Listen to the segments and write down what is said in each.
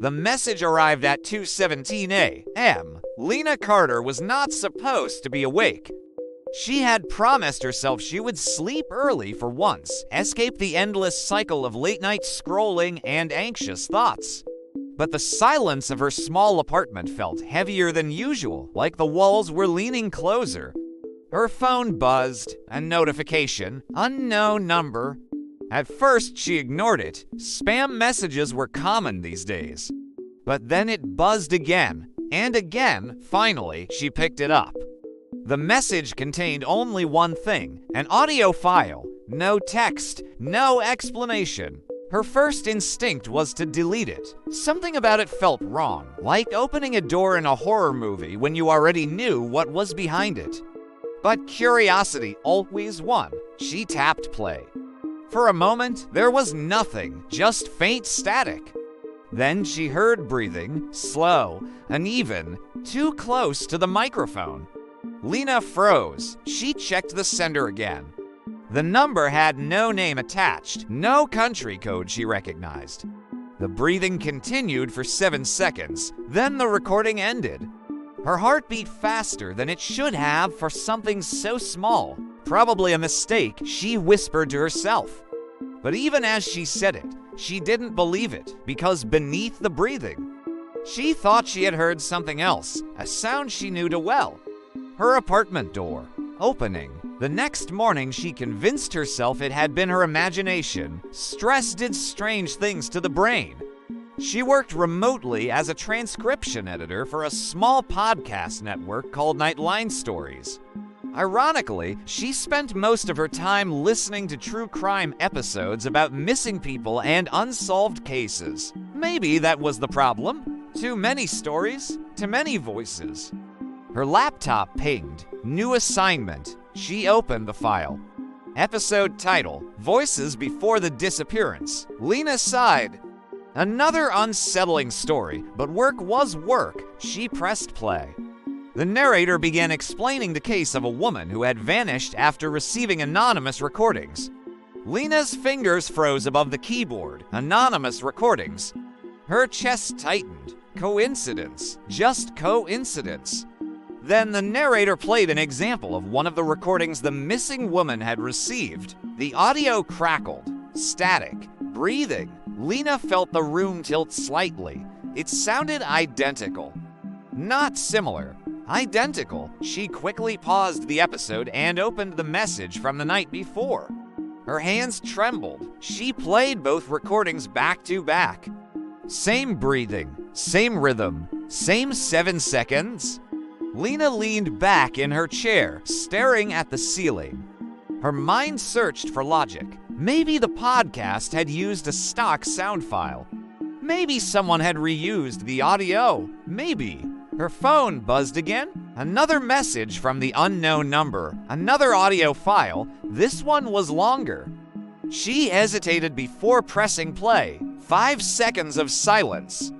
The message arrived at 2:17 a.m. Lena Carter was not supposed to be awake. She had promised herself she would sleep early for once, escape the endless cycle of late-night scrolling and anxious thoughts. But the silence of her small apartment felt heavier than usual, like the walls were leaning closer. Her phone buzzed, a notification, unknown number. At first, she ignored it. Spam messages were common these days. But then it buzzed again, and again. Finally, she picked it up. The message contained only one thing, an audio file. No text, no explanation. Her first instinct was to delete it. Something about it felt wrong, like opening a door in a horror movie when you already knew what was behind it. But curiosity always won. She tapped play. For a moment, there was nothing, just faint static. Then she heard breathing, slow, uneven, too close to the microphone. Lena froze. She checked the sender again. The number had no name attached, no country code she recognized. The breathing continued for 7 seconds, then the recording ended. Her heart beat faster than it should have for something so small. Probably a mistake, she whispered to herself. But even as she said it, she didn't believe it, because beneath the breathing, she thought she had heard something else, a sound she knew too well. Her apartment door, opening. The next morning, she convinced herself it had been her imagination. Stress did strange things to the brain. She worked remotely as a transcription editor for a small podcast network called Nightline Stories. Ironically, she spent most of her time listening to true crime episodes about missing people and unsolved cases. Maybe that was the problem. Too many stories, too many voices. Her laptop pinged. New assignment. She opened the file. Episode title, Voices Before the Disappearance. Lena sighed. Another unsettling story, but work was work. She pressed play. The narrator began explaining the case of a woman who had vanished after receiving anonymous recordings. Lena's fingers froze above the keyboard. Anonymous recordings. Her chest tightened. Coincidence. Just coincidence. Then the narrator played an example of one of the recordings the missing woman had received. The audio crackled. Static. Breathing. Lena felt the room tilt slightly. It sounded identical. Not similar. Identical. She quickly paused the episode and opened the message from the night before. Her hands trembled. She played both recordings back to back. Same breathing. Same rhythm. Same 7 seconds. Lena leaned back in her chair, staring at the ceiling. Her mind searched for logic. Maybe the podcast had used a stock sound file. Maybe someone had reused the audio. Maybe. Her phone buzzed again. Another message from the unknown number. Another audio file. This one was longer. She hesitated before pressing play. 5 seconds of silence.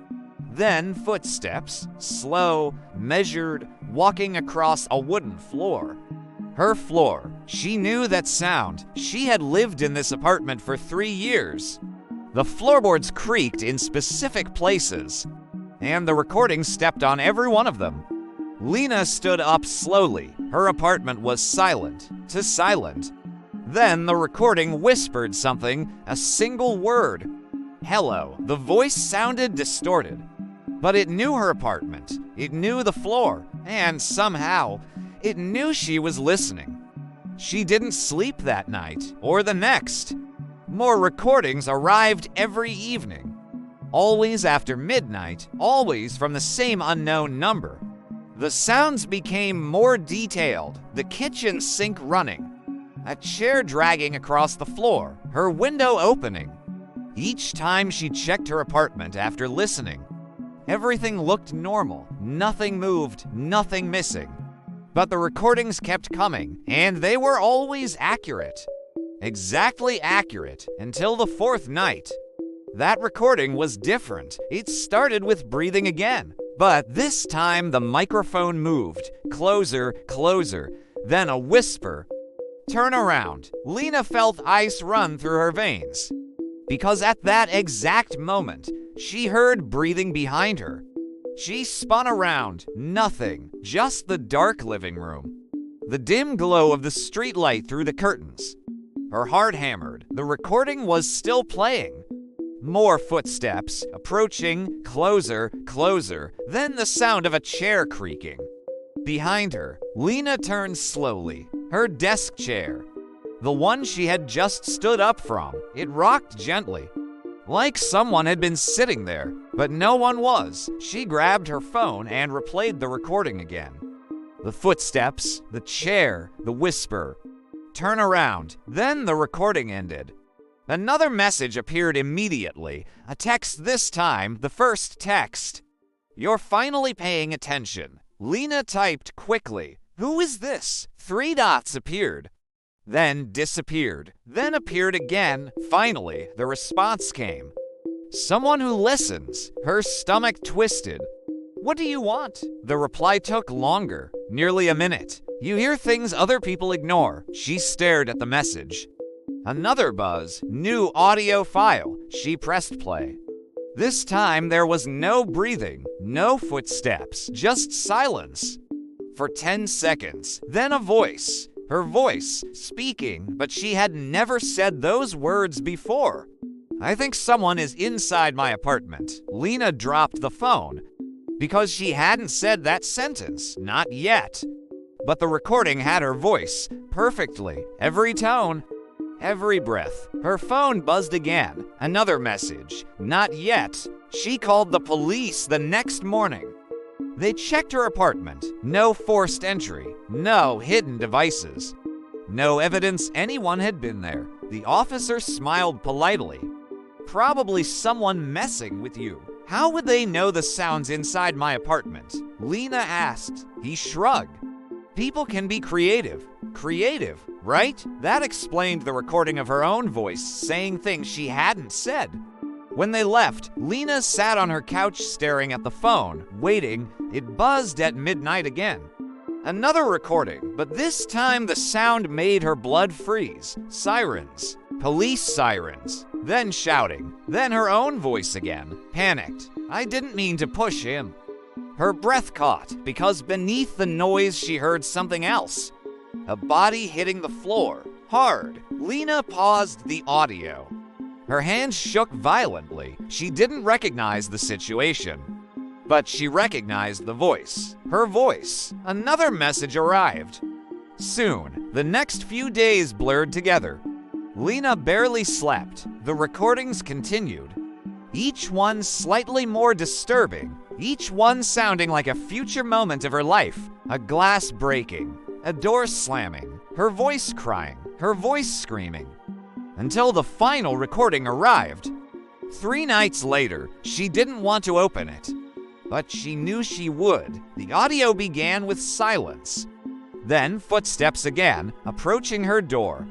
Then footsteps, slow, measured, walking across a wooden floor. Her floor. She knew that sound. She had lived in this apartment for 3 years. The floorboards creaked in specific places, and the recording stepped on every one of them. Lena stood up slowly. Her apartment was silent to silent. Then the recording whispered something, a single word. Hello. The voice sounded distorted. But it knew her apartment, it knew the floor, and somehow, it knew she was listening. She didn't sleep that night, or the next. More recordings arrived every evening. Always after midnight, always from the same unknown number. The sounds became more detailed, the kitchen sink running, a chair dragging across the floor, her window opening. Each time she checked her apartment after listening, everything looked normal. Nothing moved, nothing missing. But the recordings kept coming, and they were always accurate. Exactly accurate until the 4th night. That recording was different. It started with breathing again. But this time the microphone moved. Closer, closer. Then a whisper. Turn around. Lena felt ice run through her veins. Because at that exact moment, she heard breathing behind her. She spun around. Nothing. Just the dark living room. The dim glow of the streetlight through the curtains. Her heart hammered. The recording was still playing. More footsteps, approaching, closer, closer, then the sound of a chair creaking. Behind her, Lena turned slowly. Her desk chair. The one she had just stood up from. It rocked gently. Like someone had been sitting there, but no one was. She grabbed her phone and replayed the recording again. The footsteps, the chair, the whisper. Turn around. Then the recording ended. Another message appeared immediately. A text this time, the first text. You're finally paying attention. Lena typed quickly. Who is this? 3 dots appeared. Then disappeared. Then appeared again. Finally, the response came. Someone who listens. Her stomach twisted. What do you want? The reply took longer. Nearly a minute. You hear things other people ignore. She stared at the message. Another buzz. New audio file. She pressed play. This time there was no breathing, no footsteps, just silence. For 10 seconds. Then a voice. Her voice, speaking, but she had never said those words before. I think someone is inside my apartment. Lena dropped the phone because she hadn't said that sentence. Not yet. But the recording had her voice perfectly. Every tone. Every breath. Her phone buzzed again. Another message. Not yet. She called the police the next morning. They checked her apartment. No forced entry. No hidden devices. No evidence anyone had been there. The officer smiled politely. Probably someone messing with you. How would they know the sounds inside my apartment? Lena asked. He shrugged. People can be creative. Creative, right? That explained the recording of her own voice saying things she hadn't said. When they left, Lena sat on her couch staring at the phone, waiting. It buzzed at midnight again. Another recording, but this time the sound made her blood freeze. Sirens. Police sirens. Then shouting. Then her own voice again. Panicked. I didn't mean to push him. Her breath caught because beneath the noise she heard something else. A body hitting the floor. Hard. Lena paused the audio. Her hands shook violently. She didn't recognize the situation. But she recognized the voice. Her voice. Another message arrived. Soon, the next few days blurred together. Lena barely slept. The recordings continued. Each one slightly more disturbing. Each one sounding like a future moment of her life. A glass breaking. A door slamming. Her voice crying. Her voice screaming. Until the final recording arrived. 3 nights later, she didn't want to open it. But she knew she would. The audio began with silence. Then footsteps again, approaching her door.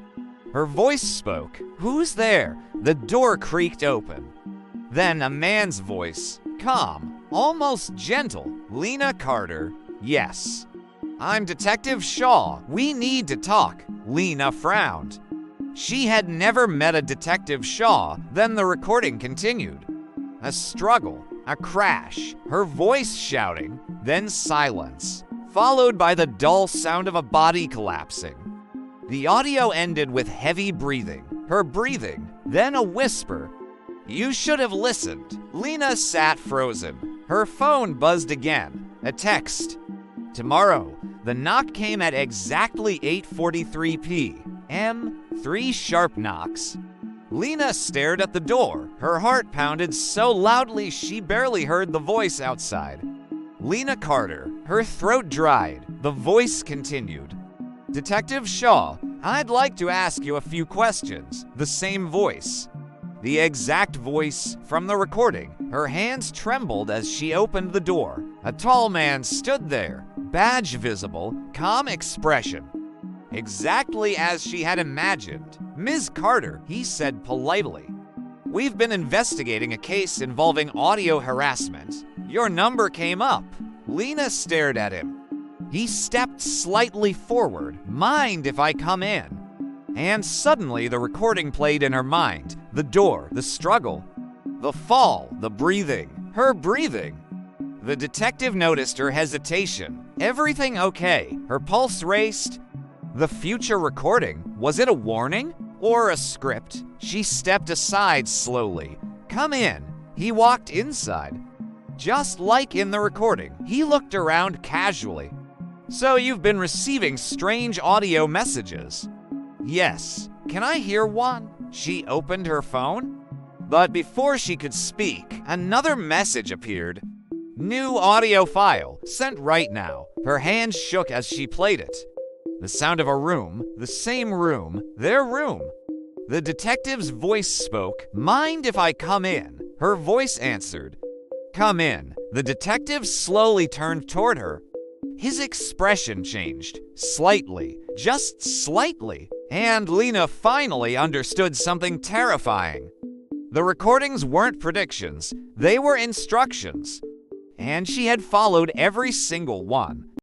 Her voice spoke. Who's there? The door creaked open. Then a man's voice. Calm, almost gentle. Lena Carter. Yes. I'm Detective Shaw. We need to talk. Lena frowned. She had never met a Detective Shaw. Then the recording continued. A struggle, a crash, her voice shouting, then silence, followed by the dull sound of a body collapsing. The audio ended with heavy breathing, her breathing, then a whisper. You should have listened. Lena sat frozen. Her phone buzzed again. A text. Tomorrow. The knock came at exactly 8:43 p.m. 3 sharp knocks. Lena stared at the door. Her heart pounded so loudly she barely heard the voice outside. Lena Carter. Her throat dried. The voice continued. Detective Shaw, I'd like to ask you a few questions. The same voice. The exact voice from the recording. Her hands trembled as she opened the door. A tall man stood there, badge visible, calm expression. Exactly as she had imagined. Ms. Carter, he said politely. We've been investigating a case involving audio harassment. Your number came up. Lena stared at him. He stepped slightly forward. Mind if I come in? And suddenly the recording played in her mind. The door, the struggle. The fall, the breathing, her breathing. The detective noticed her hesitation. Everything okay? Her pulse raced. The future recording, was it a warning or a script? She stepped aside slowly. Come in. He walked inside. Just like in the recording, he looked around casually. So you've been receiving strange audio messages? Yes. Can I hear one? She opened her phone. But before she could speak, another message appeared. New audio file, sent right now. Her hands shook as she played it. The sound of a room, the same room, their room. The detective's voice spoke. Mind if I come in? Her voice answered. Come in. The detective slowly turned toward her. His expression changed, slightly, just slightly, and Lena finally understood something terrifying. The recordings weren't predictions, they were instructions, and she had followed every single one.